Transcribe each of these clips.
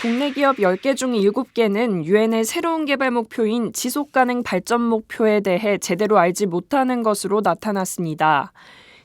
국내 기업 10개 중 7개는 유엔의 새로운 개발 목표인 지속가능 발전 목표에 대해 제대로 알지 못하는 것으로 나타났습니다.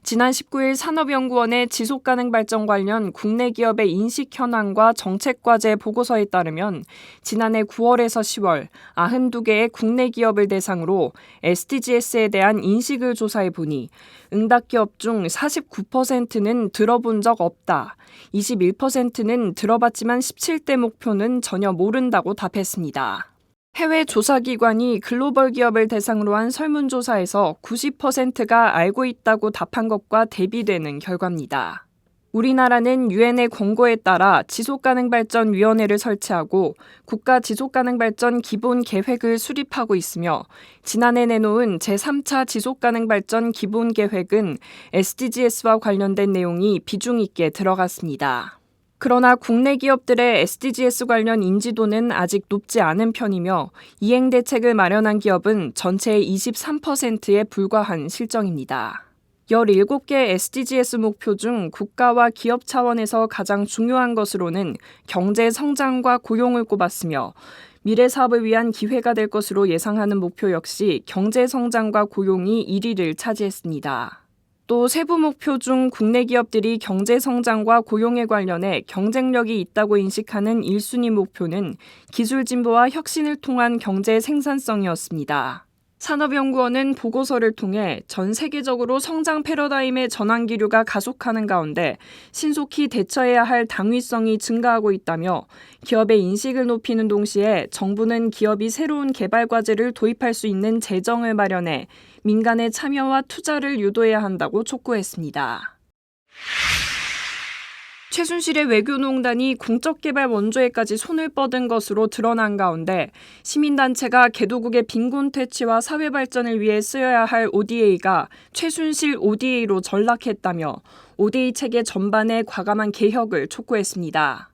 지난 19일 산업연구원의 지속가능 발전 관련 국내 기업의 인식 현황과 정책과제 보고서에 따르면 지난해 9월에서 10월 92개의 국내 기업을 대상으로 SDGs에 대한 인식을 조사해 보니 응답 기업 중 49%는 들어본 적 없다, 21%는 들어봤지만 17대 목표는 전혀 모른다고 답했습니다. 해외 조사기관이 글로벌 기업을 대상으로 한 설문조사에서 90%가 알고 있다고 답한 것과 대비되는 결과입니다. 우리나라는 유엔의 권고에 따라 지속가능발전위원회를 설치하고 국가지속가능발전 기본계획을 수립하고 있으며 지난해 내놓은 제3차 지속가능발전 기본계획은 SDGs와 관련된 내용이 비중 있게 들어갔습니다. 그러나 국내 기업들의 SDGs 관련 인지도는 아직 높지 않은 편이며 이행 대책을 마련한 기업은 전체의 23%에 불과한 실정입니다. 17개 SDGs 목표 중 국가와 기업 차원에서 가장 중요한 것으로는 경제 성장과 고용을 꼽았으며 미래 사업을 위한 기회가 될 것으로 예상하는 목표 역시 경제 성장과 고용이 1위를 차지했습니다. 또 세부 목표 중 국내 기업들이 경제 성장과 고용에 관련해 경쟁력이 있다고 인식하는 1순위 목표는 기술 진보와 혁신을 통한 경제 생산성이었습니다. 산업연구원은 보고서를 통해 전 세계적으로 성장 패러다임의 전환 기류가 가속하는 가운데 신속히 대처해야 할 당위성이 증가하고 있다며 기업의 인식을 높이는 동시에 정부는 기업이 새로운 개발 과제를 도입할 수 있는 재정을 마련해 민간의 참여와 투자를 유도해야 한다고 촉구했습니다. 최순실의 외교농단이 공적개발 원조에까지 손을 뻗은 것으로 드러난 가운데 시민단체가 개도국의 빈곤 퇴치와 사회 발전을 위해 쓰여야 할 ODA가 최순실 ODA로 전락했다며 ODA 체계 전반의 과감한 개혁을 촉구했습니다.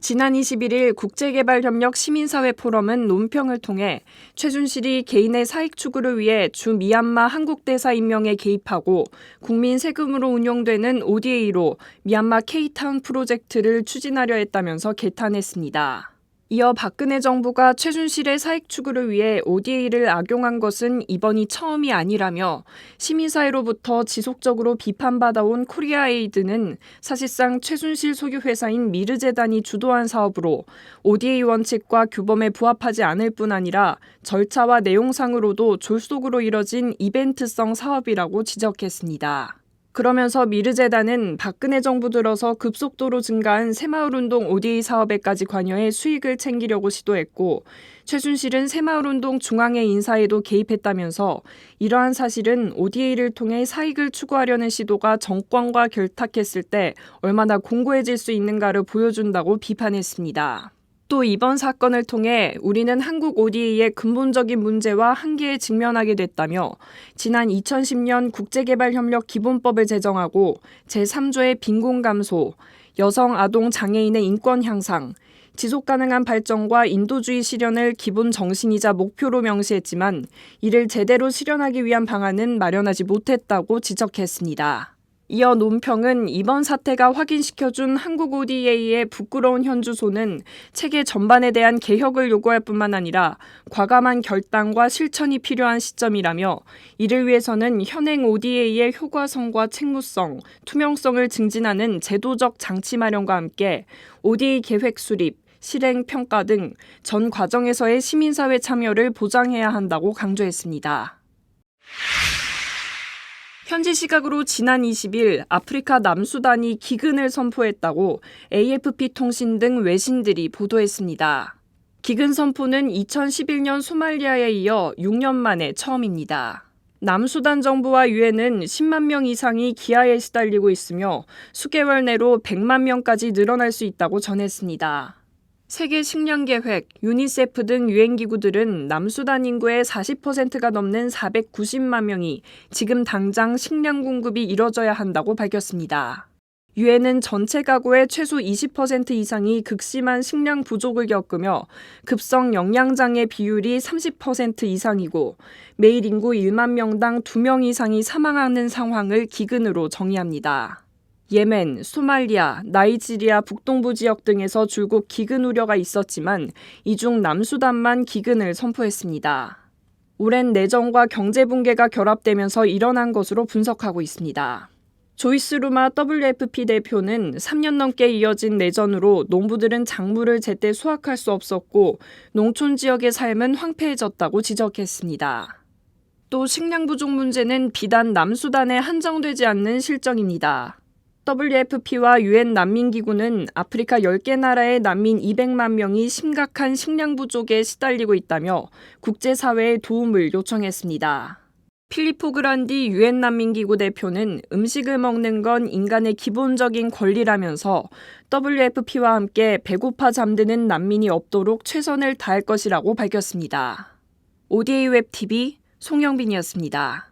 지난 21일 국제개발협력 시민사회 포럼은 논평을 통해 최순실이 개인의 사익 추구를 위해 주 미얀마 한국 대사 임명에 개입하고 국민 세금으로 운영되는 ODA로 미얀마 K타운 프로젝트를 추진하려 했다면서 개탄했습니다. 이어 박근혜 정부가 최순실의 사익 추구를 위해 ODA를 악용한 것은 이번이 처음이 아니라며 시민사회로부터 지속적으로 비판받아온 코리아에이드는 사실상 최순실 소유 회사인 미르재단이 주도한 사업으로 ODA 원칙과 규범에 부합하지 않을 뿐 아니라 절차와 내용상으로도 졸속으로 이뤄진 이벤트성 사업이라고 지적했습니다. 그러면서 미르재단은 박근혜 정부 들어서 급속도로 증가한 새마을운동 ODA 사업에까지 관여해 수익을 챙기려고 시도했고 최순실은 새마을운동 중앙회 인사에도 개입했다면서 이러한 사실은 ODA를 통해 사익을 추구하려는 시도가 정권과 결탁했을 때 얼마나 공고해질 수 있는가를 보여준다고 비판했습니다. 또 이번 사건을 통해 우리는 한국 ODA의 근본적인 문제와 한계에 직면하게 됐다며 지난 2010년 국제개발협력 기본법을 제정하고 제3조의 빈곤 감소, 여성, 아동, 장애인의 인권 향상, 지속가능한 발전과 인도주의 실현을 기본 정신이자 목표로 명시했지만 이를 제대로 실현하기 위한 방안은 마련하지 못했다고 지적했습니다. 이어 논평은 이번 사태가 확인시켜준 한국 ODA의 부끄러운 현주소는 체계 전반에 대한 개혁을 요구할 뿐만 아니라 과감한 결단과 실천이 필요한 시점이라며 이를 위해서는 현행 ODA의 효과성과 책무성, 투명성을 증진하는 제도적 장치 마련과 함께 ODA 계획 수립, 실행, 평가 등 전 과정에서의 시민사회 참여를 보장해야 한다고 강조했습니다. 현지 시각으로 지난 20일 아프리카 남수단이 기근을 선포했다고 AFP 통신 등 외신들이 보도했습니다. 기근 선포는 2011년 소말리아에 이어 6년 만에 처음입니다. 남수단 정부와 유엔은 10만 명 이상이 기아에 시달리고 있으며 수개월 내로 100만 명까지 늘어날 수 있다고 전했습니다. 세계식량계획, 유니세프 등 유엔기구들은 남수단 인구의 40%가 넘는 490만 명이 지금 당장 식량 공급이 이뤄져야 한다고 밝혔습니다. 유엔은 전체 가구의 최소 20% 이상이 극심한 식량 부족을 겪으며 급성 영양장애 비율이 30% 이상이고 매일 인구 1만 명당 2명 이상이 사망하는 상황을 기근으로 정의합니다. 예멘, 소말리아, 나이지리아 북동부 지역 등에서 줄곧 기근 우려가 있었지만 이 중 남수단만 기근을 선포했습니다. 오랜 내전과 경제 붕괴가 결합되면서 일어난 것으로 분석하고 있습니다. 조이스 루마 WFP 대표는 3년 넘게 이어진 내전으로 농부들은 작물을 제때 수확할 수 없었고 농촌 지역의 삶은 황폐해졌다고 지적했습니다. 또 식량 부족 문제는 비단 남수단에 한정되지 않는 실정입니다. WFP와 UN 난민기구는 아프리카 10개 나라의 난민 200만 명이 심각한 식량 부족에 시달리고 있다며 국제사회에 도움을 요청했습니다. 필리포 그란디 UN 난민기구 대표는 음식을 먹는 건 인간의 기본적인 권리라면서 WFP와 함께 배고파 잠드는 난민이 없도록 최선을 다할 것이라고 밝혔습니다. ODA 웹TV 송영빈이었습니다.